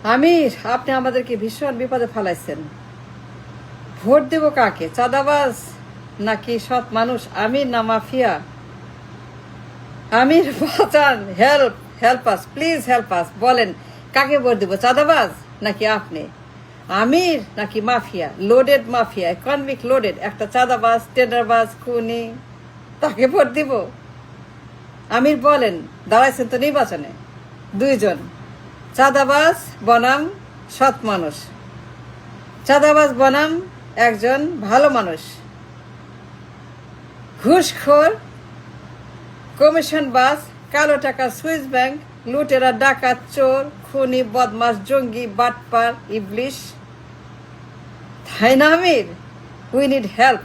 আমির, আপনি আমাদেরকে ভীষণ বিপদে ফেলাইছেন। ভোট দেব কাকে? চাঁদাবাজ নাকি সৎ মানুষ? আমির না মাফিয়া? আমির বাঁচান, help help us, please help us. বলেন কাকে ভোট দেব, চাঁদাবাজ নাকি আপনি? আমির নাকি mafia? Loaded mafia, convict loaded, একটা চাঁদাবাজ, টেন্ডারবাজ, খুনি, তাকে ভোট দিব? আমির বলেন, দাঁড়াইছেন তো নির্বাচনে দুইজন, চাঁদাবাজ বনাম সৎ মানুষ। চাঁদাবাজ বনাম একজন ভালো মানুষ, ঘুষখোর, কমিশনবাজ, কালো টাকা, সুইস ব্যাংক, লুটেরা, ডাকাত, চোর, খুনি, বদমাস, জঙ্গি, বাটপার, ইবলিশ। তাই না আমির? উই নিড হেল্প,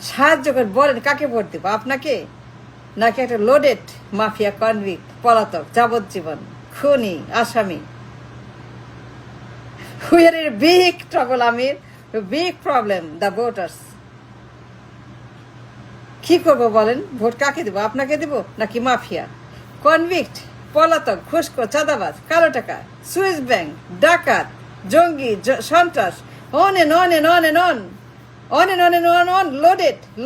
সাহায্য করে। বলেন কাকে ভোট দিব, আপনাকে নাকি একটা লোডেড মাফিয়া, কনভিক্ট, পলাতক, যাবজ্জীবন, খুনি, আসামি? We are in a big trouble, Amir. A big problem, the voters. কি করবো বলেন? ভোট কাকে দিব, আপনাকে দিব নাকি মাফিয়া, কনভিক্ট, পলাতক, ঘুষখোর, চাঁদাবাজ, কালো টাকা, সুইস ব্যাংক, ডাকাত, জঙ্গি, সন্ত্রাস, on and on and on and on, on and on and on and on,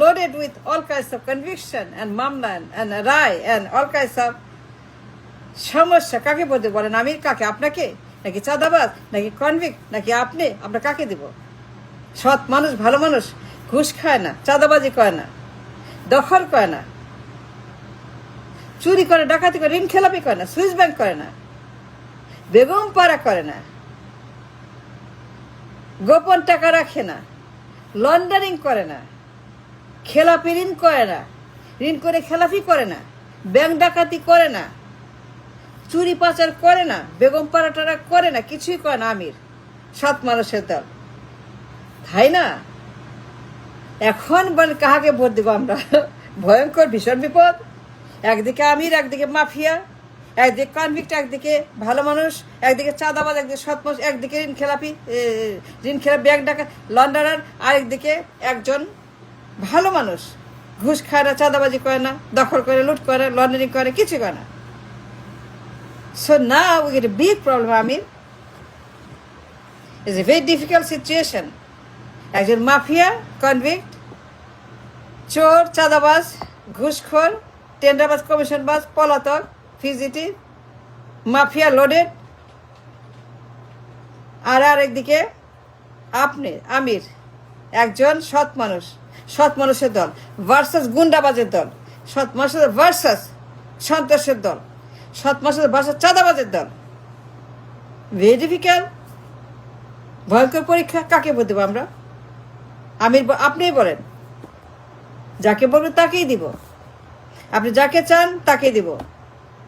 loaded with all kinds of conviction and mamla and rai and all kinds of সমস্যা। কাকে বলতে বলেন? আমির কাকে, আপনাকে নাকি চাঁদাবাজ নাকি কনভিক্ট নাকি আপনি? আমরা কাকে দিব? সৎ মানুষ, ভালো মানুষ, ঘুষ খায় না, চাঁদাবাজি করে না, দখল করে না, চুরি করে, ডাকাতি করে, ঋণ খেলাপি করে না, সুইস ব্যাংক করে না, বেগম পাড়া করে না, গোপন টাকা রাখে না, লন্ডারিং করে না, খেলাপি ঋণ করে না, ঋণ করে খেলাপি করে না, ব্যাংক ডাকাতি করে না, চুরি পাচার করে না, বেগম পাড়াটারা করে না, কিছুই করে না। আমির সৎ মানুষের দল, তাই না? এখন বল কাহাকে ভোট দিব আমরা? ভয়ঙ্কর ভীষণ বিপদ। একদিকে আমির, একদিকে মাফিয়া, একদিকে কনভিক্ট, একদিকে ভালো মানুষ, একদিকে চাঁদাবাজ, একদিকে সৎ মানুষ, একদিকে ঋণ খেলাপি, ব্যাংক ডাকা, লন্ডারার, আরেকদিকে একজন ভালো মানুষ, ঘুষ খায় না, চাঁদাবাজি করে না, দখল করে, লুট করে, লন্ডারিং করে, কিছু করে না। So now we get a big problem, Amir. It's a very difficult situation. একজন মাফিয়া, কনভিক্ট, চোর, চাঁদাবাজ, ঘুষখোর, টেন্ডারবাজ, কমিশনবাজ, পলাতক, ফিজিটিভ, মাফিয়া, লোডেড, আর আরেকদিকে আপনি আমির, একজন সৎ মানুষ, সৎ মানুষের দল ভার্সাস গুন্ডাবাজের দল, সৎ মানুষের ভার্সাস সন্ত্রাসের দল, সৎ মানুষের ভার্সাস চাঁদাবাজের দল। ভেরি ডিফিকাল্ট, ভয়ঙ্কর পরীক্ষা। কাকে ভোট দেবো আমরা? আমির আপনিই বলেন, যাকে বলবেন তাকেই দিব। আপনি যাকে চান তাকেই দিব।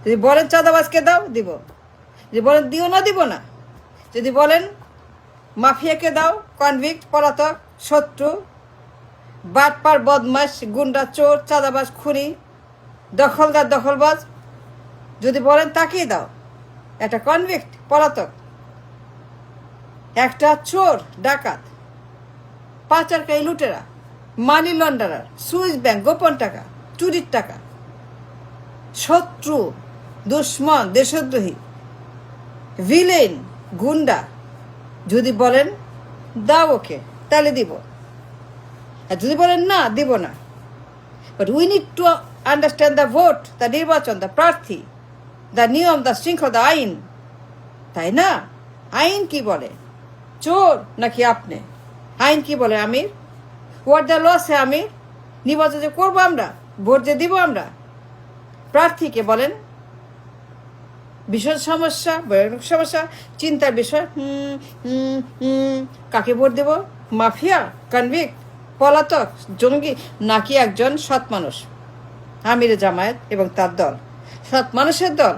যদি বলেন চাঁদাবাজকে দাও, দিব। যদি বলেন দিও না, দিব না। যদি বলেন মাফিয়াকে দাও, কনভিক্ট, পলাতক, শত্রু, বাটপার, বদমাশ, গুন্ডা, চোর, চাঁদাবাজ, খুনি, দখলদার, দখলবাজ, যদি বলেন তাকেই দাও। একটা কনভিক্ট, পলাতক, একটা চোর, ডাকাত, পাচারকারী, লুটেরা, মানি লন্ডারার, সুইস ব্যাংক, গোপন টাকা, চুরির টাকা, শত্রু, দুশ্মন, দেশদ্রোহী, ভিলেন, গুন্ডা, যদি বলেন দাও ওকে, তাহলে দিব। আর যদি বলেন না, দিব না। But we need to understand the vote, the নির্বাচন, দ্য প্রার্থী, দ্য নিয়ম, দ্য শৃঙ্খলা, দ্য আইন। তাই না? আইন কি বলে? চোর নাকি আপনি? আইন কি বলে আমির? হোয়াট দ্য ল সে আমির? নির্বাচন যে করবো আমরা, ভোট যে দিব আমরা, প্রার্থীকে বলেন ভীষণ সমস্যা, ভয়ানক সমস্যা, চিন্তার বিষয়। কাকে ভোট দেব? মাফিয়া, কনভিক্ট, পলাতক, জঙ্গি, নাকি একজন সৎ মানুষ? আমিরে জামায়াত এবং তার দল, সৎ মানুষের দল,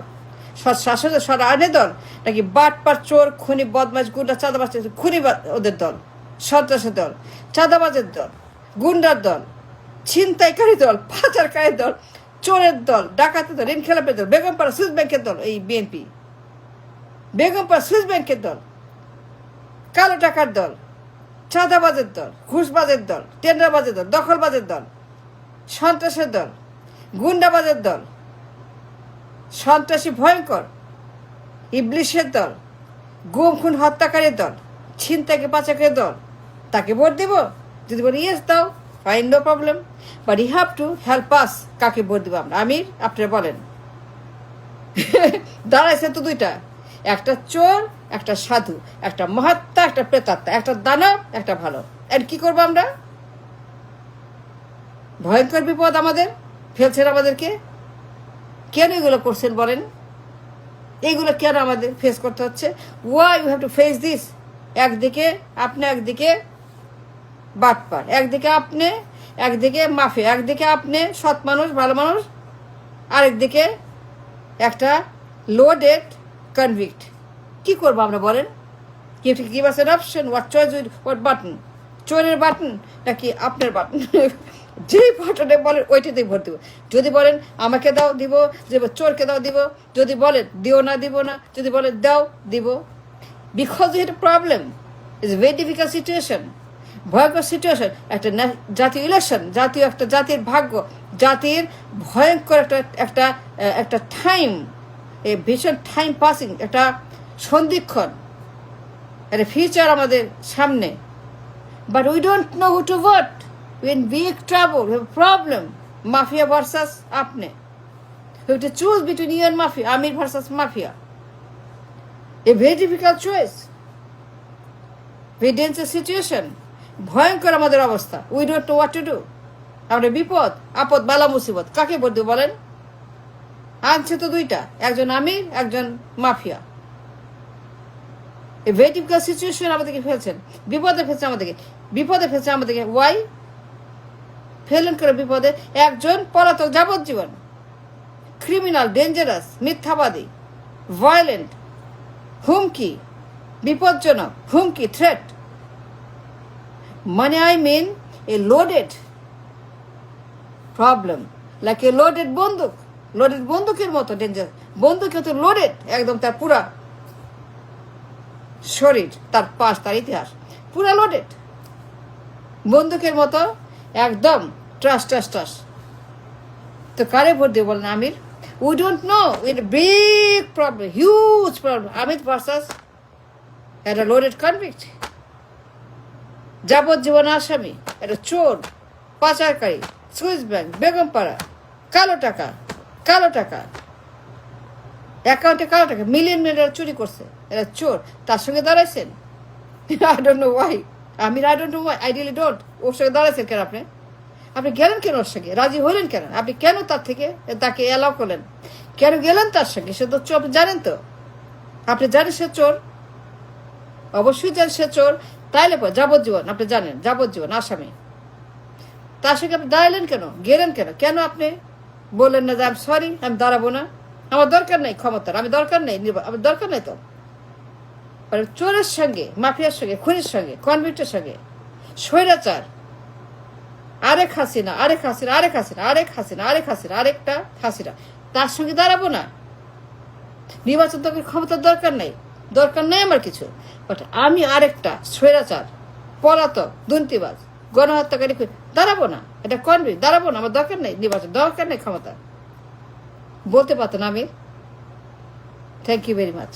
সৎ শাসক, সৎ আইনের দল, নাকি বাটপার, চোর, খুনি, বদমাশ, গুন্ডা, চাঁদাবাজ, খুনি ওদের দল, সন্ত্রাসের দল, চাঁদাবাজের দল, গুন্ডার দল, ছিনতাইকারী দল, পাচারকারীর দল, চোরের দল, ডাকাতের দল, ঋণ খেলাপের দল, বেগমপাড়া সুইস ব্যাংকের দল, এই বিএনপি, বেগমপাড়া সুইস ব্যাংকের দল, কালো টাকার দল, চাঁদাবাজের দল, ঘুষবাজের দল, টেন্ডারবাজের দল, দখলবাজের দল, সন্ত্রাসের দল, গুন্ডাবাজের দল, সন্ত্রাসী, ভয়ঙ্কর, ইবলিশের দল, গুম খুন হত্যাকারীর দল, ছিনতাইকে পাচারের দল, তাকে ভোট দিব? যদি বলি ইয়েস দাও, fine, no problem, but you have to help us. কাকে ভোট দিব আমরা? আমির, আপনারা বলেন। দাঁড়াইছে তো দুইটা, একটা চোর, একটা সাধু, একটা মহাত্মা, একটা প্রেতাত্মা, একটা দানব, একটা ভালো। এন্ড কি করবো আমরা? ভয়ঙ্কর বিপদ আমাদের ফেলছেন আমাদেরকে। কেন এগুলো করছেন বলেন? এইগুলো কেন আমাদের ফেস করতে হচ্ছে? Why you have to face this? একদিকে আপনি, একদিকে বাটপার, একদিকে আপনি, একদিকে মাফিয়া, একদিকে আপনি সৎ মানুষ, ভালো মানুষ, আরেকদিকে একটা লোডেড কনভিক্ট। কি করবো আমরা বলেন? Give us N option, what choice with what button? চোরের বাটন নাকি আপনার বাটন? যেই বাটনে বলেন ওইটাতেই ভোট দিব। যদি বলেন আমাকে দাও, দিব। যদি চোরকে দাও, দিব। যদি বলেন দিও না, দিব না। যদি বলেন দাও, দিব। বিকজ এটা problem, it's very difficult situation, ভয়ঙ্কর সিচুয়েশন। একটা জাতীয় ইলেকশন, জাতীয় একটা জাতির ভাগ্য, জাতির ভয়ঙ্কর একটা একটা একটা টাইম, ভীষণ টাইম পাসিং, একটা সন্ধিক্ষণ, একটা ফিউচার আমাদের সামনে। But we don't know who to vote. We in big trouble, we have problem. Mafia versus আপনি। We have to choose between you and mafia, Amir versus mafia. A very difficult choice. Very dangerous situation. ভয়ঙ্কর আমাদের অবস্থা। We don't know what to do. আমাদের বিপদ, আপদ, বালা, মুসিবত। কাকে vote দেব বলেন? আনছে তো দুইটা, একজন আমির, একজন mafia. A very difficult situation আমাদেরকে ফেলছেন, বিপদে ফেলছে আমাদেরকে, বিপদে ফেলছে আমাদেরকে। ওয়াই ফেলেন করে বিপদে? একজন পলাতক যাবজ্জীবন, ক্রিমিনাল, ডেঞ্জারাস, মিথ্যাবাদী, ভায়োলেন্ট, হুমকি, বিপজ্জনক, হুমকি, থ্রেট। মানে I mean a loaded problem, like a loaded বন্দুক। লোডেড বন্দুকের মতো ডেঞ্জার। বন্দুক হতো লোডেড, একদম তার পুরা শরীর, তার পাশ, তার ইতিহাস পুরা লোডেড বন্দুকের মতো, একদম ট্রাস ট্রাস ট্রাস। তো কারে ভোট দেব বলেন? Amir? We don't know, it big problem, huge problem. Amir versus একটা লোডেড কনভিক্ট, যাবজ্জীবন আসামি, একটা চোর, পাচারকারী, সুইস ব্যাংক, বেগমপাড়া, কালো টাকা, কালো টাকা, অ্যাকাউন্টে কালো টাকা, মিলিয়ন মিলিয়ন চুরি করছে, এটা চোর। তার সঙ্গে দাঁড়াইছেন? I don't know why. Amir, I don't know why, I really don't. ওর সঙ্গে দাঁড়াইছেন কেন আপনি? আপনি গেলেন কেন ওর সঙ্গে? রাজি হলেন কেন? আপনি কেন তাকে অ্যালাউ করলেন? কেন গেলেন তার সঙ্গে? সে তো চোর, আপনি জানেন তো? আপনি জানেন সে চোর? অবশ্যই জানেন সে চোর। তাইলে যাবজ্জীবন, আপনি জানেন যাবজ্জীবন আসামি। তার সঙ্গে আপনি দাঁড়ালেন কেন? গেলেন কেন? কেন আপনি বললেন না যে আমি সরি, আমি দাঁড়াবো না, আমার দরকার নেই ক্ষমতার, আমি দরকার নেই, আমার দরকার নেই? তো চোরের সঙ্গে, মাফিয়ার সঙ্গে, খুনির সঙ্গে, কনভিক্টের সঙ্গে, স্বৈরাচার, আরেক হাসিনা, আরেক হাসিনা, আরেক হাসিনা, আরেক হাসিনা, আরেক হাসিনা, আরেকটা হাসিনা, তার সঙ্গে দাঁড়াবো না? নির্বাচন তো ক্ষমতার দরকার নেই, দরকার নেই আমার কিছু। বাট আমি আরেকটা স্বৈরাচার, পলাতক, দুর্নীতিবাজ, গণহত্যাকারী দাঁড়াবো না, এটা কনভিক্ট, দাঁড়াবো না, আমার দরকার নেই নির্বাচন, দরকার নেই ক্ষমতা। বলতে পারতেন Amir. Thank you very much.